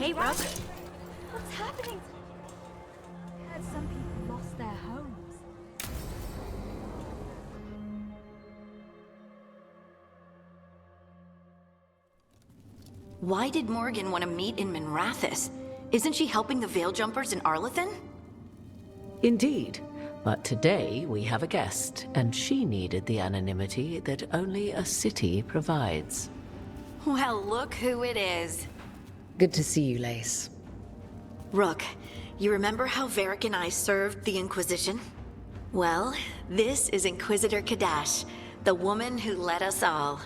Hey, Rock. What's happening? I heard some people lost their homes. Why did Morrigan want to meet in Minrathous? Isn't she helping the Veil Jumpers in Arlathan? Indeed. But today we have a guest, and she needed the anonymity that only a city provides. Well, look who it is. Good to see you, Lace. Rook, you remember how Varric and I served the Inquisition? Well, this is Inquisitor Kadash, the woman who led us all.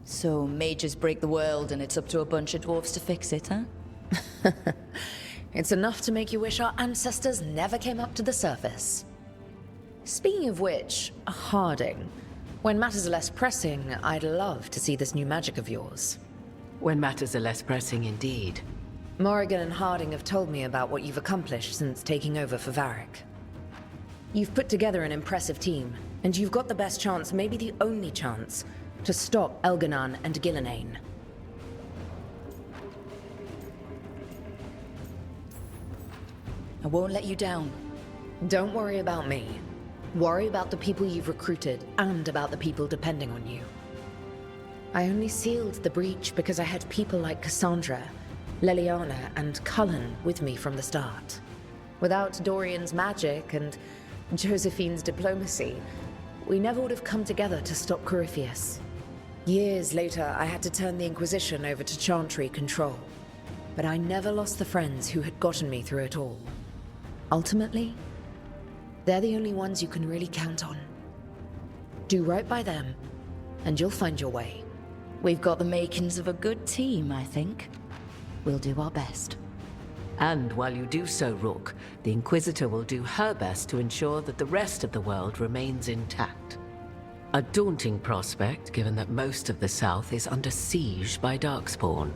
So mages break the world and it's up to a bunch of dwarves to fix it, huh? It's enough to make you wish our ancestors never came up to the surface. Speaking of which, Harding, when matters are less pressing, I'd love to see this new magic of yours. When matters are less pressing indeed. Morrigan and Harding have told me about what you've accomplished since taking over for Varric. You've put together an impressive team, and you've got the best chance, maybe the only chance, to stop Elganon and Gillenane. I won't let you down. Don't worry about me. Worry about the people you've recruited, and about the people depending on you. I only sealed the breach because I had people like Cassandra, Leliana, and Cullen with me from the start. Without Dorian's magic and Josephine's diplomacy, we never would have come together to stop Corypheus. Years later, I had to turn the Inquisition over to Chantry control. But I never lost the friends who had gotten me through it all. Ultimately, they're the only ones you can really count on. Do right by them, and you'll find your way. We've got the makings of a good team, I think. We'll do our best. And while you do so, Rook, the Inquisitor will do her best to ensure that the rest of the world remains intact. A daunting prospect, given that most of the South is under siege by Darkspawn.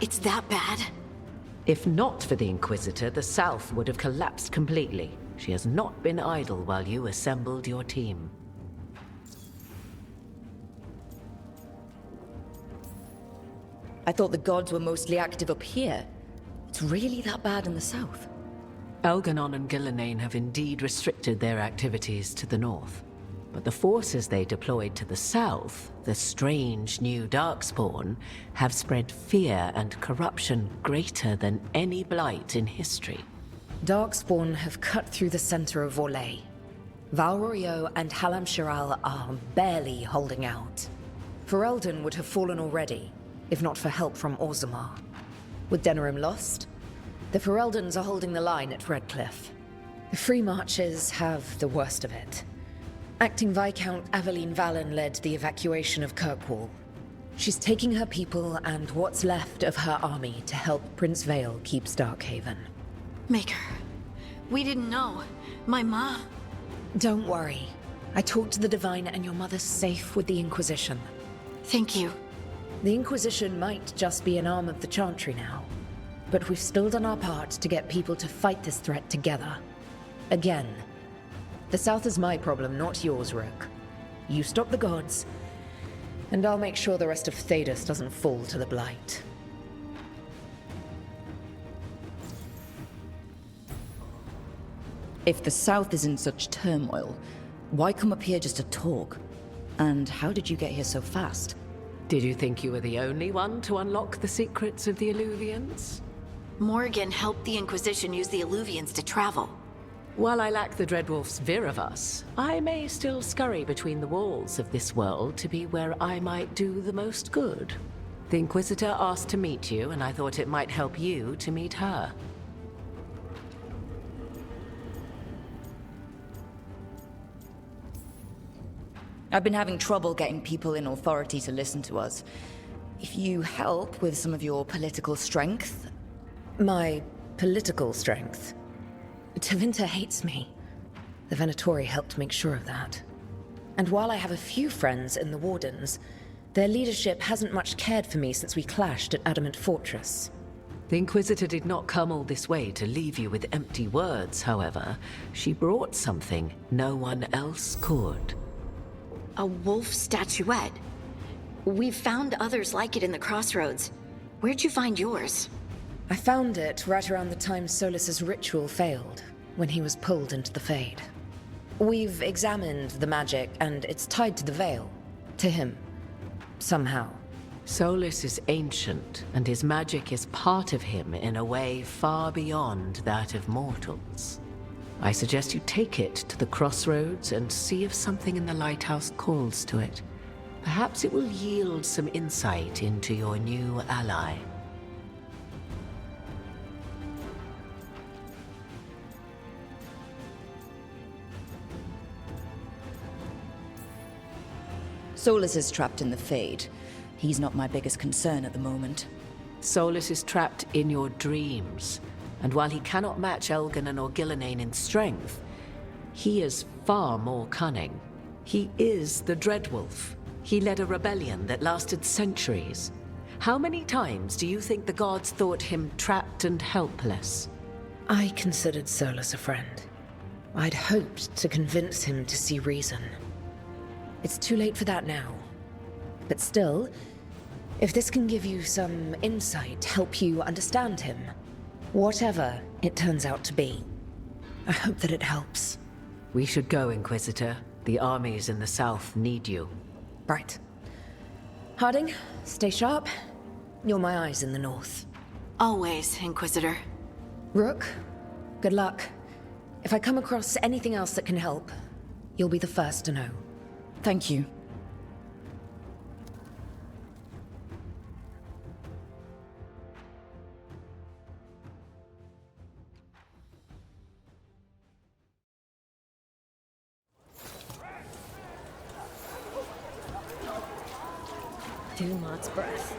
It's that bad? If not for the Inquisitor, the South would have collapsed completely. She has not been idle while you assembled your team. I thought the gods were mostly active up here. It's really that bad in the south. Elganon and Gillenane have indeed restricted their activities to the north. But the forces they deployed to the south, the strange new Darkspawn, have spread fear and corruption greater than any blight in history. Darkspawn have cut through the center of Orlais. Valrorio and Halam Shiral are barely holding out. Ferelden would have fallen already, if not for help from Orzammar. With Denerim lost, the Fereldans are holding the line at Redcliffe. The Free Marches have the worst of it. Acting Viscount Aveline Valen led the evacuation of Kirkwall. She's taking her people and what's left of her army to help Prince Vale keep Starkhaven. Maker, we didn't know. My ma... Don't worry. I talked to the Divine and your mother's safe with the Inquisition. Thank you. The Inquisition might just be an arm of the Chantry now, but we've still done our part to get people to fight this threat together. Again. The South is my problem, not yours, Rook. You stop the gods, and I'll make sure the rest of Thedas doesn't fall to the Blight. If the south is in such turmoil, why come up here just to talk? And how did you get here so fast? Did you think you were the only one to unlock the secrets of the Illuvians? Morrigan helped the Inquisition use the Illuvians to travel. While I lack the Dreadwolf's Viravus, I may still scurry between the walls of this world to be where I might do the most good. The Inquisitor asked to meet you, and I thought it might help you to meet her. I've been having trouble getting people in authority to listen to us. If you help with some of your political strength... My political strength? Tevinter hates me. The Venatori helped make sure of that. And while I have a few friends in the Wardens, their leadership hasn't much cared for me since we clashed at Adamant Fortress. The Inquisitor did not come all this way to leave you with empty words, however. She brought something no one else could. A wolf statuette? We've found others like it in the crossroads. Where'd you find yours? I found it right around the time Solus's ritual failed, when he was pulled into the Fade. We've examined the magic, and it's tied to the Veil. To him. Somehow. Solus is ancient, and his magic is part of him in a way far beyond that of mortals. I suggest you take it to the crossroads and see if something in the lighthouse calls to it. Perhaps it will yield some insight into your new ally. Solus is trapped in the Fade. He's not my biggest concern at the moment. Solus is trapped in your dreams, and while he cannot match Elgin or Gillenane in strength, he is far more cunning. He is the Dreadwolf. He led a rebellion that lasted centuries. How many times do you think the gods thought him trapped and helpless? I considered Solus a friend. I'd hoped to convince him to see reason. It's too late for that now. But still, if this can give you some insight, help you understand him, whatever it turns out to be, I hope that it helps. We should go, Inquisitor. The armies in the south need you. Right. Harding, stay sharp. You're my eyes in the north. Always, Inquisitor. Rook, good luck. If I come across anything else that can help, you'll be the first to know. Thank you. Too much breath.